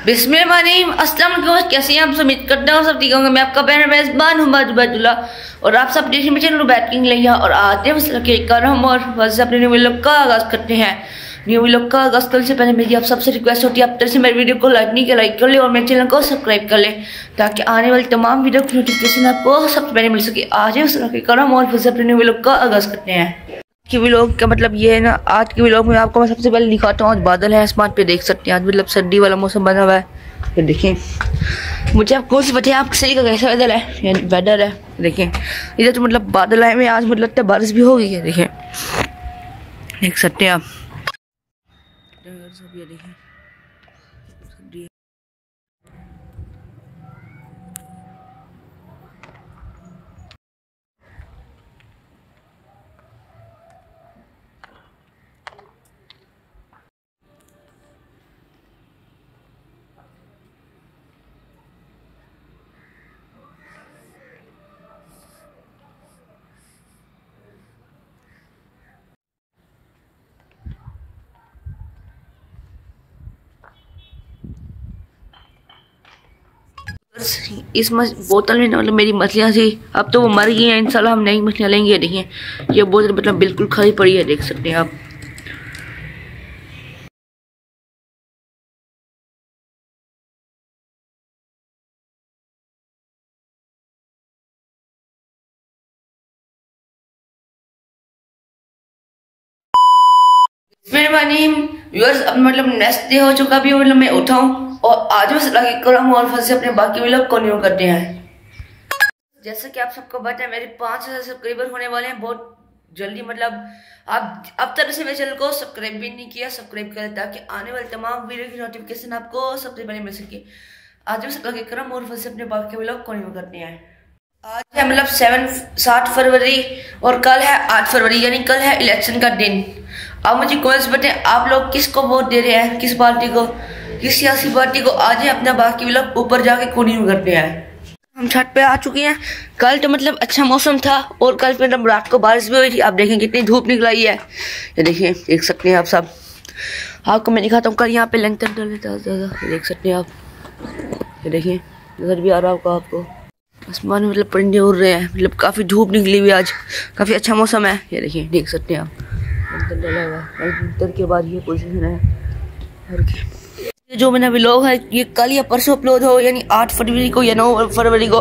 बिस्मिल्लाहिर्रहमानिर्रहीम। अस्सलाम वालेकुम। कैसे हैं आप? सब उम्मीद करता हूँ सब ठीक होंगे। मैं आपका बहन मेज़बान हूँ बाजुल्ला और आप सब देखें मेरे चैनल बैटिंग लिया और आते हैं मसला के करम और बस अपने न्यू व्लॉग का आगाज़ करते हैं। न्यू व्लॉग का आगाज़ करने से पहले मेरी आप सबसे रिक्वेस्ट होती है आप तरह से मेरी वीडियो को लाइक नहीं किया लाइक कर ले और मेरे चैनल को सब्सक्राइब कर ले ताकि आने वाली तमाम वीडियो की नोटिफिकेशन आपको सबसे पहले मिल सके। आज है मसला के करम और बस अपने न्यू व्लॉग का आगाज़ करते हैं। की व्लॉग का मतलब ये है ना, आज की व्लॉग में आपको मैं सबसे पहले दिखाता हूँ। आज बादल है आसमान पे, देख सकते हैं। आज मतलब सर्दी वाला मौसम बना हुआ है। ये देखें, मुझे आप कौन सी बताइए आप सही का कैसा वेदर है? वेदर है देखें, इधर तो मतलब बादल आए हुए। आज मुझे लगता है बारिश भी हो गई है। देखें, देख सकते हैं आप। ये देखें इस बोतल में मतलब मेरी मछलियाँ थी, अब तो वो मर गई हैं। इंशाल्लाह हम नई मछलियाँ लेंगे। देखिए ये बोतल मतलब बिल्कुल खाली पड़ी है, देख सकते हैं आप। व्यूअर्स अब मतलब नेक्स्ट डे हो चुका भी, मतलब मैं उठाऊं और आज बस लगे करम और फिर से अपने बाकी व्लॉग कंटिन्यू करते हैं। जैसे कि आप सबको पता है मेरे 5000 सब्सक्राइबर होने वाले हैं बहुत जल्दी। मतलब आप अब तक से मेरे चैनल को सब्सक्राइब भी नहीं किया, सब्सक्राइब करें ताकि आने वाले तमाम वीडियो की नोटिफिकेशन आपको सबसे पहले मिल सके। आज बस लगे करम और फिर से अपने बाकी व्लॉग कंटिन्यू करते हैं। आज है मतलब 7 फरवरी और कल है 8 फरवरी, यानी कल है इलेक्शन का दिन। आप मुझे कमेंट्स बताएं आप लोग किसको वोट दे रहे हैं, किस पार्टी को, किस सियासी पार्टी को। आज है अपना बाकी व्लॉग ऊपर जाके कंटिन्यू करते हैं। हम छत पे आ चुके हैं। कल तो मतलब अच्छा मौसम था और कल मतलब रात को बारिश भी हुई थी। आप देखें कितनी धूप निकलाई है। ये देखिए, देख सकते हैं आप सब। आपको मैं दिखाता हूँ कल यहाँ पे लैंटर्न देख सकते हैं आप। ये देखिए नजर भी आ रहा होगा आपको। आसमान में मतलब परिंदे उड़ रहे हैं, मतलब काफ़ी धूप निकली हुई आज, काफ़ी अच्छा मौसम है। ये देखिए, देख सकते हैं आप। डाला हुआ है के बाद ये पोजीशन है। ये जो मेरा व्लॉग है ये कल या परसों अपलोड हो, यानी 8 फरवरी को या 9 फरवरी को।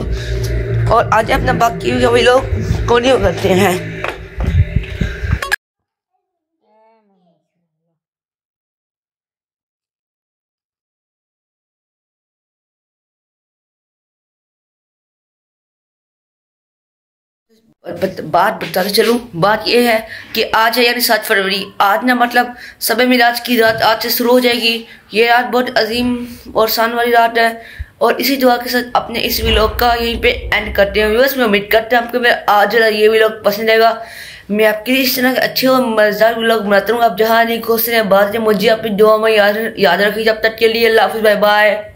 और आज अपना बाकी व्लॉग कंटिन्यू करते हैं। बात बताते चलूँ, बात यह है कि आज है यानी 7 फरवरी। आज ना मतलब शब मिराज की रात आज से शुरू हो जाएगी। ये रात बहुत अजीम और शान वाली रात है और इसी दुआ के साथ अपने इस व्लॉग का यहीं पे एंड करते हैं। व्यूअर्स मैं उम्मीद करता हूँ आपको मेरा आज ये व्लॉग पसंद आएगा। मैं आपके इस तरह के अच्छे और मजेदार व्लॉग बनाता हूँ। आप जहाँ नहीं खुश रहें बात मुझे अपनी दुआ में याद रखिए। जब तक के लिए अल्लाह हाफिज़, बाय बाय।